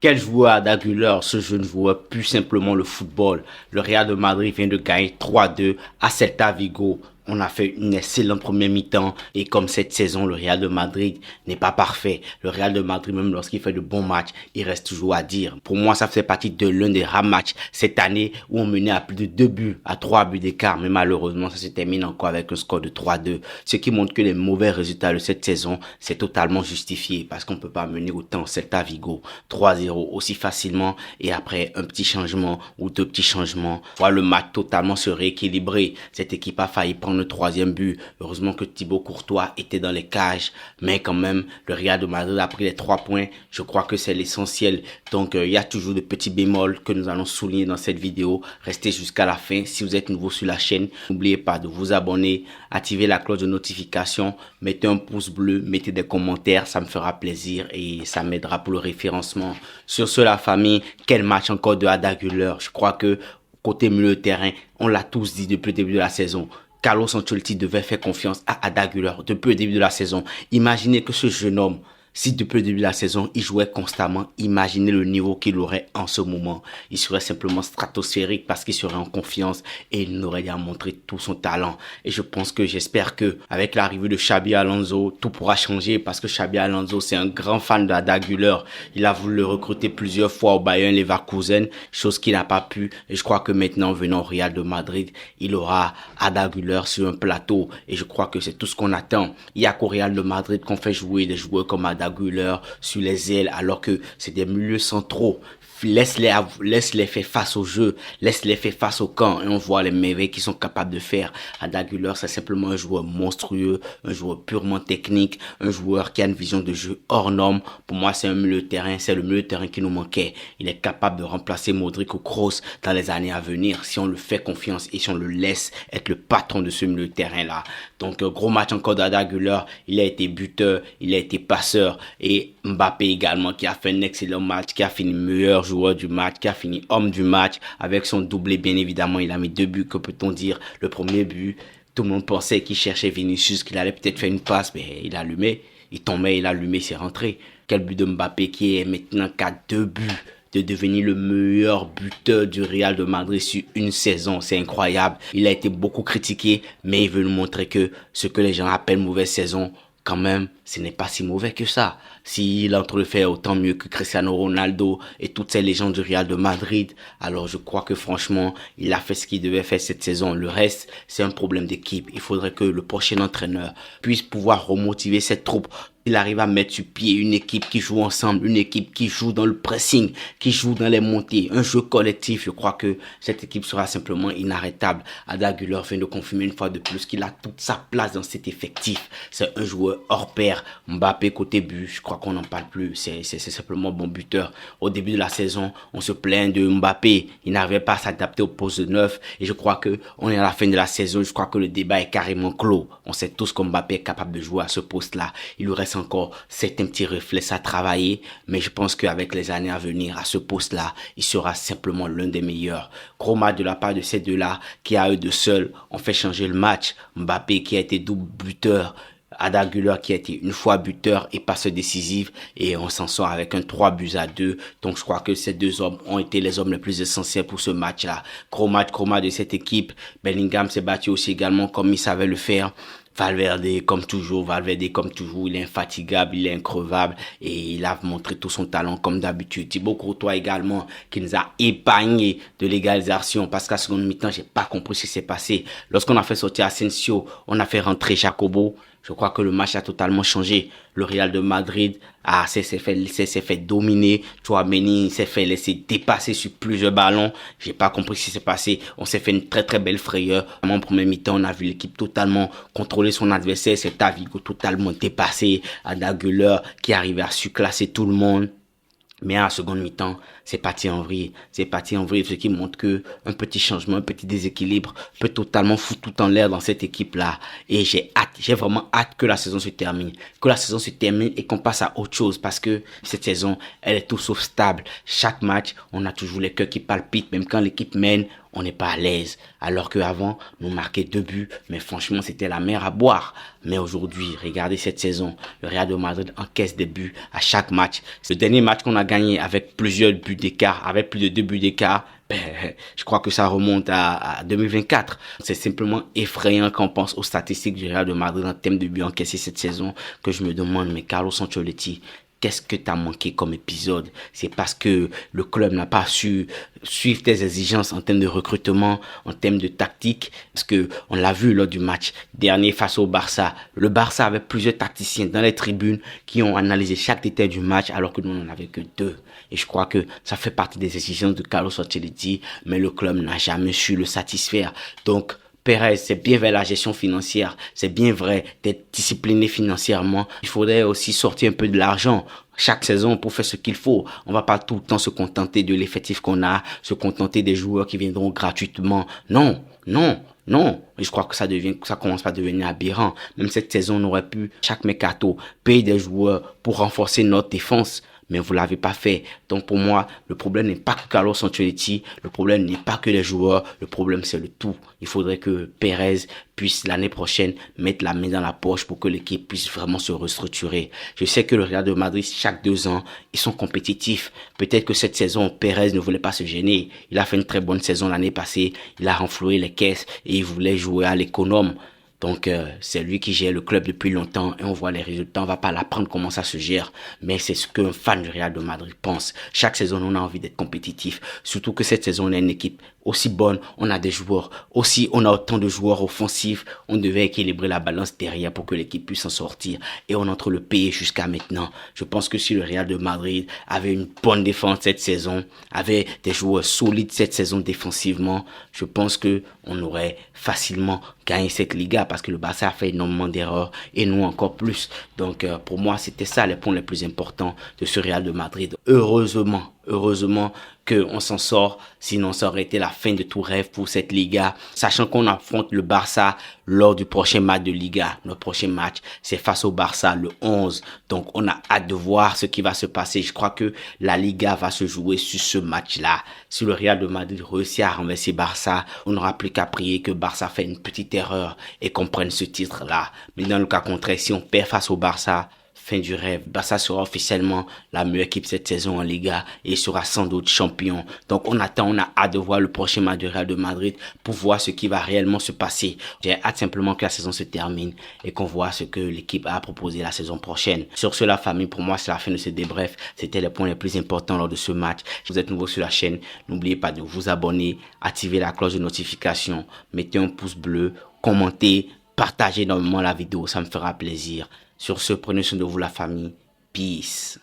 Quel joueur Arda Güler, ce jeune joueur pue simplement le football. Le Real de Madrid vient de gagner 3-2 à Celta Vigo. On a fait une excellente première mi-temps et comme cette saison, le Real de Madrid n'est pas parfait. Le Real de Madrid, même lorsqu'il fait de bons matchs, il reste toujours à dire. Pour moi, ça fait partie de l'un des rares matchs cette année où on menait à plus de 2 buts, à 3 buts d'écart. Mais malheureusement, ça se termine encore avec un score de 3-2. Ce qui montre que les mauvais résultats de cette saison, c'est totalement justifié parce qu'on ne peut pas mener autant Celta Vigo 3-0 aussi facilement et après un petit changement ou deux petits changements, voir le match totalement se rééquilibrer. Cette équipe a failli prendre le troisième but. Heureusement que Thibaut Courtois était dans les cages, mais quand même, le Real de Madrid a pris les 3 points. Je crois que c'est l'essentiel. Donc, il y a toujours de petits bémols que nous allons souligner dans cette vidéo. Restez jusqu'à la fin. Si vous êtes nouveau sur la chaîne, n'oubliez pas de vous abonner, activer la cloche de notification, mettez un pouce bleu, mettez des commentaires, ça me fera plaisir et ça m'aidera pour le référencement. Sur ce, la famille, quel match encore de Arda Güler. Je crois que côté milieu de terrain, on l'a tous dit depuis le début de la saison. Carlo Ancelotti devait faire confiance à Arda Güler depuis le début de la saison. Imaginez que ce jeune homme, si depuis le début de la saison, il jouait constamment, imaginez le niveau qu'il aurait en ce moment. Il serait simplement stratosphérique parce qu'il serait en confiance et il n'aurait qu'à montrer tout son talent. Et je pense que j'espère que avec l'arrivée de Xabi Alonso, tout pourra changer parce que Xabi Alonso, c'est un grand fan d'Arda Güler. Il a voulu le recruter plusieurs fois au Bayern Leverkusen, chose qu'il n'a pas pu. Et je crois que maintenant, venant au Real de Madrid, il aura Arda Güler sur un plateau. Et je crois que c'est tout ce qu'on attend. Il y a qu'au Real de Madrid qu'on fait jouer des joueurs comme Arda Güler sur les ailes alors que c'est des milieux centraux. Laisse-les faire face au jeu, laisse-les faire face au camp et on voit les merveilles qu'ils sont capables de faire. Arda Güler, c'est simplement un joueur monstrueux, un joueur purement technique, un joueur qui a une vision de jeu hors norme. Pour moi, c'est un milieu de terrain, c'est le milieu de terrain qui nous manquait. Il est capable de remplacer Modric ou Kroos dans les années à venir si on le fait confiance et si on le laisse être le patron de ce milieu de terrain-là. Donc, gros match encore d'Arda Güler. Il a été buteur, il a été passeur et Mbappé également qui a fait un excellent match, qui a fini meilleur joueur du match, qui a fini homme du match avec son doublé. Bien évidemment, il a mis 2 buts, que peut-on dire. Le premier but, tout le monde pensait qu'il cherchait Vinicius, qu'il allait peut-être faire une passe, mais il allumait, il tombait, il allumait, c'est rentré. Quel but de Mbappé qui est maintenant qu'à 2 buts de devenir le meilleur buteur du Real de Madrid sur une saison. C'est incroyable. Il a été beaucoup critiqué, mais il veut nous montrer que ce que les gens appellent mauvaise saison, quand même, ce n'est pas si mauvais que ça. S'il est en train de faire autant mieux que Cristiano Ronaldo et toutes ces légendes du Real de Madrid, alors je crois que franchement, il a fait ce qu'il devait faire cette saison. Le reste, c'est un problème d'équipe. Il faudrait que le prochain entraîneur puisse pouvoir remotiver cette troupe. Il arrive à mettre sur pied une équipe qui joue ensemble, une équipe qui joue dans le pressing, qui joue dans les montées, un jeu collectif. Je crois que cette équipe sera simplement inarrêtable. Arda Güler vient de confirmer une fois de plus qu'il a toute sa place dans cet effectif. C'est un joueur hors pair. Mbappé côté but, je crois qu'on n'en parle plus. C'est simplement bon buteur. Au début de la saison, on se plaint de Mbappé. Il n'arrivait pas à s'adapter au poste de neuf. Et je crois que on est à la fin de la saison. Je crois que le débat est carrément clos. On sait tous que Mbappé est capable de jouer à ce poste-là. Il lui reste encore certains petits réflexes à travailler, mais je pense qu'avec les années à venir, à ce poste-là, il sera simplement l'un des meilleurs. Gros match de la part de ces deux-là, qui à eux deux seuls ont fait changer le match. Mbappé qui a été double buteur, Arda Güler qui a été une fois buteur et passe décisive et on s'en sort avec un 3-2. Donc je crois que ces deux hommes ont été les hommes les plus essentiels pour ce match-là. Gros match de cette équipe. Bellingham s'est battu aussi également comme il savait le faire. Valverde comme toujours, il est infatigable, il est increvable et il a montré tout son talent comme d'habitude. Thibaut Courtois également qui nous a épargné de l'égalisation parce qu'à la seconde mi-temps, j'ai pas compris ce qui s'est passé. Lorsqu'on a fait sortir Asensio, on a fait rentrer Jacobo. Je crois que le match a totalement changé. Le Real de Madrid s'est fait dominer. Tchouaméni s'est fait laisser dépasser sur plusieurs ballons. J'ai pas compris ce qui s'est passé. On s'est fait une très très belle frayeur. En premier mi-temps, on a vu l'équipe totalement contrôler son adversaire. C'est Vigo totalement dépassé. Arda Güler qui arrivait à surclasser tout le monde. Mais à la seconde mi-temps, c'est parti en vrille. Ce qui montre que un petit changement, un petit déséquilibre peut totalement foutre tout en l'air dans cette équipe-là. Et j'ai vraiment hâte que la saison se termine. Que la saison se termine et qu'on passe à autre chose parce que cette saison, elle est tout sauf stable. Chaque match, on a toujours les cœurs qui palpitent. Même quand l'équipe mène, on n'est pas à l'aise. Alors qu'avant, nous marquait 2 buts, mais franchement, c'était la mer à boire. Mais aujourd'hui, regardez cette saison, le Real de Madrid encaisse des buts à chaque match. Le dernier match qu'on a gagné avec plusieurs buts d'écart, avec plus de 2 buts d'écart, je crois que ça remonte à 2024. C'est simplement effrayant quand on pense aux statistiques du Real de Madrid en termes de buts encaissés cette saison, que je me demande, mais Carlo Ancelotti, qu'est-ce que t'as manqué comme épisode? C'est parce que le club n'a pas su suivre tes exigences en termes de recrutement, en termes de tactique. Parce que on l'a vu lors du match dernier face au Barça. Le Barça avait plusieurs tacticiens dans les tribunes qui ont analysé chaque détail du match alors que nous n'en avions que 2. Et je crois que ça fait partie des exigences de Carlo Ancelotti, mais le club n'a jamais su le satisfaire. Donc, Perez, c'est bien vers la gestion financière, c'est bien vrai d'être discipliné financièrement. Il faudrait aussi sortir un peu de l'argent chaque saison pour faire ce qu'il faut. On va pas tout le temps se contenter de l'effectif qu'on a, se contenter des joueurs qui viendront gratuitement. Non, non, non. Et je crois que ça commence à devenir aberrant. Même cette saison, on aurait pu, chaque mercato, payer des joueurs pour renforcer notre défense. Mais vous l'avez pas fait. Donc pour moi, le problème n'est pas que Carlo Ancelotti, le problème n'est pas que les joueurs, le problème c'est le tout. Il faudrait que Perez puisse l'année prochaine mettre la main dans la poche pour que l'équipe puisse vraiment se restructurer. Je sais que le Real de Madrid, chaque 2 ans, ils sont compétitifs. Peut-être que cette saison, Perez ne voulait pas se gêner. Il a fait une très bonne saison l'année passée. Il a renfloué les caisses et il voulait jouer à l'économe. Donc, c'est lui qui gère le club depuis longtemps et on voit les résultats. On va pas l'apprendre comment ça se gère, mais c'est ce qu'un fan du Real de Madrid pense. Chaque saison, on a envie d'être compétitif. Surtout que cette saison, on a une équipe aussi bonne, on a des joueurs aussi, on a autant de joueurs offensifs. On devait équilibrer la balance derrière pour que l'équipe puisse s'en sortir. Et on entre le pays jusqu'à maintenant. Je pense que si le Real de Madrid avait une bonne défense cette saison, avait des joueurs solides cette saison défensivement, je pense que on aurait facilement gagné cette Liga parce que le Barça a fait énormément d'erreurs et nous encore plus. Donc pour moi, c'était ça les points les plus importants de ce Real de Madrid. Heureusement qu'on s'en sort, sinon ça aurait été la fin de tout rêve pour cette Liga, sachant qu'on affronte le Barça lors du prochain match de Liga. Notre prochain match, c'est face au Barça le 11. Donc on a hâte de voir ce qui va se passer. Je crois que la Liga va se jouer sur ce match-là. Si le Real de Madrid réussit à renverser Barça, on n'aura plus qu'à prier que Barça fait une petite erreur et qu'on prenne ce titre-là. Mais dans le cas contraire, si on perd face au Barça, fin du rêve. Barça sera officiellement la meilleure équipe cette saison en Liga et sera sans doute champion. Donc on a hâte de voir le prochain match du Real de Madrid pour voir ce qui va réellement se passer. J'ai hâte simplement que la saison se termine et qu'on voit ce que l'équipe a proposé la saison prochaine. Sur ce, la famille, pour moi, c'est la fin de ce débrief. C'était les points les plus importants lors de ce match. Si vous êtes nouveau sur la chaîne, n'oubliez pas de vous abonner, activer la cloche de notification, mettez un pouce bleu, commentez, partagez énormément la vidéo, ça me fera plaisir. Sur ce, prenez soin de vous la famille. Peace.